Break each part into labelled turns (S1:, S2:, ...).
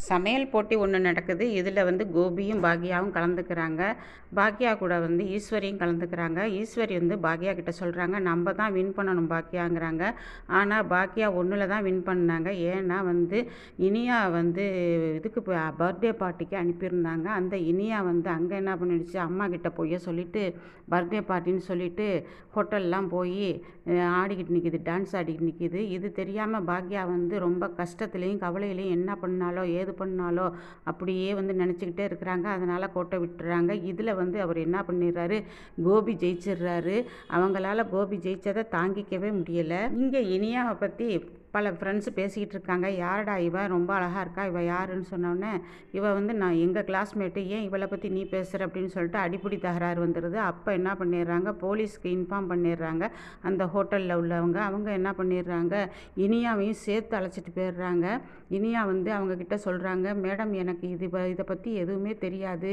S1: சமையல் போட்டி ஒன்று நடக்குது. இதில் வந்து கோபியும் பாக்யாவும் கலந்துக்கிறாங்க. பாக்யா கூட வந்து ஈஸ்வரியும் கலந்துக்கிறாங்க. ஈஸ்வரி வந்து பாக்யா கிட்ட சொல்கிறாங்க, நம்ம தான் வின் பண்ணணும் பாக்யாங்கிறாங்க. ஆனால் பாக்யா ஒன்றில் தான் வின் பண்ணாங்க. ஏன்னா வந்து இனியா வந்து இதுக்கு பர்த்டே பார்ட்டிக்கு அனுப்பியிருந்தாங்க. அந்த இனியா வந்து அங்கே என்ன பண்ணிடுச்சு, அம்மா கிட்ட போய் சொல்லிட்டு பர்த்டே பார்ட்டின்னு சொல்லிட்டு ஹோட்டல்லாம் போய் ஆடிக்கிட்டு நிற்கிது, டான்ஸ் ஆடிக்கிட்டு நிற்கிது. இது தெரியாமல் பாக்யா வந்து ரொம்ப கஷ்டத்துலேயும் கவலையிலையும் என்ன பண்ணாலோ ஏது பண்ணாலோ அப்படியே வந்து நினச்சிக்கிட்டே இருக்கிறாங்க. அதனால் கோட்டை விட்டுறாங்க. இதில் வந்து அவர் என்ன பண்ணிடுறாரு, கோபி ஜெயிச்சிடுறாரு. அவங்களால கோபி ஜெயிச்சதை தாங்கிக்கவே முடியலை. இங்கே இனியாவை பற்றி பல ஃப்ரெண்ட்ஸு பேசிக்கிட்டு இருக்காங்க. யாரடா இவ, ரொம்ப அழகாக இருக்கா, இவ யாருன்னு சொன்னோடனே இவ வந்து நான் எங்கள் கிளாஸ்மேட்டு, ஏன் இவளை பற்றி நீ பேசுகிற அப்படின்னு சொல்லிட்டு அடிப்படி தகராறு வந்துடுது. அப்போ என்ன பண்ணிடுறாங்க, போலீஸ்க்கு இன்ஃபார்ம் பண்ணிடுறாங்க. அந்த ஹோட்டலில் உள்ளவங்க அவங்க என்ன பண்ணிடுறாங்க, இனியாவையும் சேர்த்து அழைச்சிட்டு போயிடுறாங்க. இனியா வந்து அவங்கக்கிட்ட சொல்கிறாங்க, மேடம் எனக்கு இதை பற்றி எதுவுமே தெரியாது,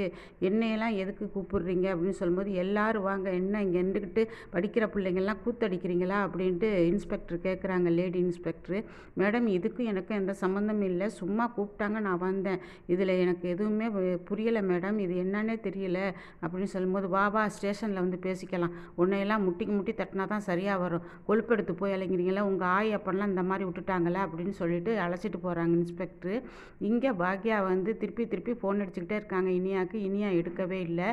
S1: என்னையெல்லாம் எதுக்கு கூப்பிடுறீங்க அப்படின்னு சொல்லும்போது, எல்லோரும் வாங்க, என்ன இங்கே நின்றுக்கிட்டு படிக்கிற பிள்ளைங்கள்லாம் கூத்தடிக்கிறீங்களா அப்படின்ட்டு இன்ஸ்பெக்டர் கேட்குறாங்க. லேடி இன்ஸ்பெக்டர், மேடம் இதுக்கும் எனக்கும் எந்த சம்மந்தமும் இல்லை, சும்மா கூப்பிட்டாங்க நான் வந்தேன், இதில் எனக்கு எதுவுமே புரியலை மேடம், இது என்னன்னே தெரியல அப்படின்னு சொல்லும்போது, வா ஸ்டேஷனில் வந்து பேசிக்கலாம், உன்னையெல்லாம் முட்டி தட்டினா தான் சரியாக வரும், கொழுப்பெடுத்து போய் அலைங்கிறீங்களா, உங்கள் ஆய் அப்பெல்லாம் இந்த மாதிரி விட்டுட்டாங்களா அப்படின்னு சொல்லிட்டு அழைச்சிட்டு போகிறாங்க இன்ஸ்பெக்டரு. இங்கே பாக்யா வந்து திருப்பி ஃபோன் அடிச்சுக்கிட்டே இருக்காங்க இனியாவுக்கு. இனியா எடுக்கவே இல்லை.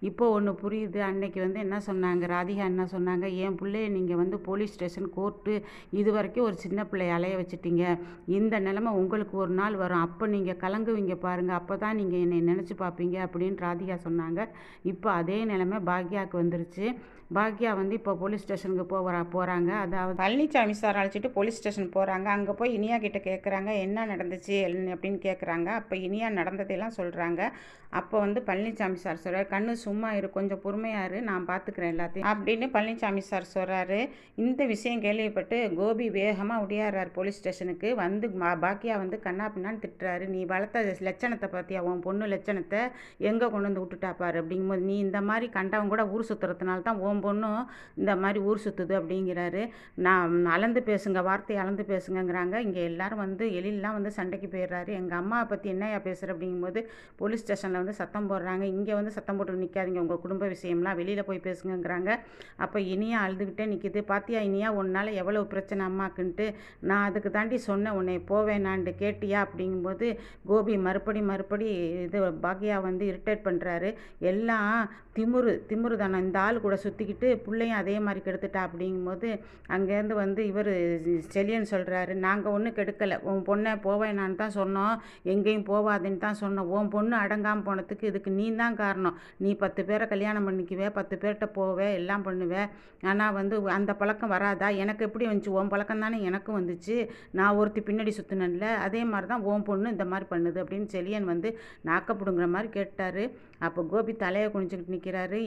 S1: இப்போது ஒன்று புரியுது, அன்னைக்கு வந்து என்ன சொன்னாங்க, ராதிகா என்ன சொன்னாங்க, என் பிள்ளைய நீங்கள் வந்து போலீஸ் ஸ்டேஷன் கோர்ட்டு இது வரைக்கும் ஒரு சின்ன பிள்ளைய அலைய வச்சுட்டீங்க, இந்த நிலமை உங்களுக்கு ஒரு நாள் வரும், அப்போ நீங்கள் கலங்குவீங்க பாருங்கள், அப்போ தான் நீங்கள் என்னை நினச்சி பார்ப்பீங்க அப்படின்னு ராதிகா சொன்னாங்க. இப்போ அதே நிலைமை பாக்யாவுக்கு வந்துருச்சு. பாக்யா வந்து இப்போ போலீஸ் ஸ்டேஷனுக்கு போகிறாங்க. அதாவது பழனிசாமி சார் அழைச்சிட்டு போலீஸ் ஸ்டேஷன் போகிறாங்க. அங்கே போய் இனியா கிட்ட கேட்குறாங்க, என்ன நடந்துச்சு அப்படின்னு கேட்குறாங்க. அப்போ இனியா நடந்ததெல்லாம் சொல்கிறாங்க. அப்போ வந்து பழனிசாமி சார் சொல்கிறார், கண்ணு சும்மா இரு, கொஞ்சம் பொறுமையாக இரு, நான் பார்த்துக்கிறேன் எல்லாத்தையும் அப்படின்னு பழனிசாமி சார் சொல்கிறாரு. இந்த விஷயம் கேள்விப்பட்டு கோபி வேகமாக ஒடியாடுறாரு போலீஸ் ஸ்டேஷனுக்கு. வந்து பாக்யா வந்து கண்ணா பின்னான்னு திட்டுறாரு, நீ வளர்த்த லட்சணத்தை பார்த்தியா, உன் பொண்ணு லட்சணத்தை எங்கே கொண்டு வந்து விட்டுட்டாப்பாரு அப்படிங்கும்போது, நீ இந்த மாதிரி கண்டவங்க கூட ஊர் சுற்றுறதுனால தான் உன் பொண்ணும் இந்த மாதிரி ஊர் சுற்றுது அப்படிங்கிறாரு. நான் அளந்து பேசுங்க, வார்த்தையை அளந்து பேசுங்கிறாங்க. இங்கே எல்லாரும் வந்து எழிலெலாம் வந்து சண்டைக்கு போயிடுறாரு. எங்கள் அம்மாவை பற்றி என்னையா பேசுகிற அப்படிங்கும்போது போலீஸ் ஸ்டேஷனில் வந்து சத்தம் போடுறாங்க. இங்கே வந்து சத்தம் போட்டு நிற்காதீங்க, உங்கள் குடும்ப விஷயம்லாம் வெளியில் போய் பேசுங்கிறாங்க. அப்போ இனியா அழுதுகிட்டே நிற்கிது. பாத்தியா இனியா, உன்னால் எவ்வளவு பிரச்சனை அம்மாக்குன்ட்டு, நான் அதுக்கு தாண்டி சொன்னேன் உன்னை போவேனான்ட்டு, கேட்டியா அப்படிங்கும்போது கோபி மறுபடி இது பாக்யா வந்து இரிட்டேட் பண்ணுறாரு. எல்லாம் திமுரு தானே, இந்த ஆள் கூட சுற்றிக்கிட்டு பிள்ளையும் அதே மாதிரி கெடுத்துட்டா அப்படிங்கும்போது அங்கேருந்து வந்து இவர் செலியன் சொல்கிறாரு, நாங்கள் ஒன்றும் கெடுக்கலை, உன் பொண்ணை போவேனான்னு தான் சொன்னோம், எங்கேயும் போவாதுன்னு தான் சொன்னோம், உன் பொண்ணு அடங்காமல் போனதுக்கு இதுக்கு நீ தான் காரணம், நீ 10 பேரை கல்யாணம் பண்ணிக்குவே, 10 பேர்கிட்ட போவே, எல்லாம் பண்ணுவேன், ஆனால் வந்து அந்த பழக்கம் வராதா, எனக்கு எப்படி வந்துச்சு, உன் பழக்கம் தானே எனக்கும் வந்துச்சு, நான் ஒருத்தி பின்னாடி சுற்றினேன்ல, அதே மாதிரி தான் உன் பொண்ணு இந்த மாதிரி பண்ணுது அப்படின்னு செலியன் வந்து நாக்கப்படுங்கிற மாதிரி கேட்டார். அப்போ கோபி தலையை குனிஞ்சிக்கிட்டு நிற்கிறாரு.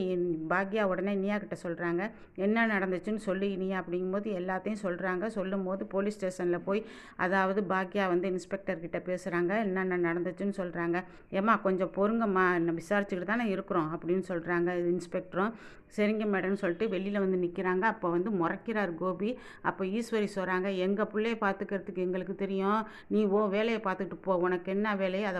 S1: பாக்யா உடனே இனியா கிட்ட சொல்கிறாங்க, என்ன நடந்துச்சுன்னு சொல்லி இனியா அப்படிங்கும்போது எல்லாத்தையும் சொல்கிறாங்க. சொல்லும்போது போலீஸ் ஸ்டேஷனில் போய் அதாவது பாக்யா வந்து இன்ஸ்பெக்டர் கிட்ட பேசுகிறாங்க, என்னென்ன நடந்துச்சுன்னு சொல்கிறாங்க. ஏம்மா கொஞ்சம் பொறுங்கம்மா, விசாரிச்சுக்கிட்டு தானே இருக்கிறோம் அப்படின்னு சொல்கிறாங்க இன்ஸ்பெக்டரும். சரிங்க மேடம்னு சொல்லிட்டு வெளியில் வந்து நிற்கிறாங்க. அப்போ வந்து முறைக்கிறார் கோபி. அப்போ ஈஸ்வரி சொல்கிறாங்க, எங்கள் பிள்ளைய பார்த்துக்கிறதுக்கு எங்களுக்கு தெரியும், நீ வேலையை பார்த்துக்கிட்டு போ, உனக்கு என்ன வேலையை அதை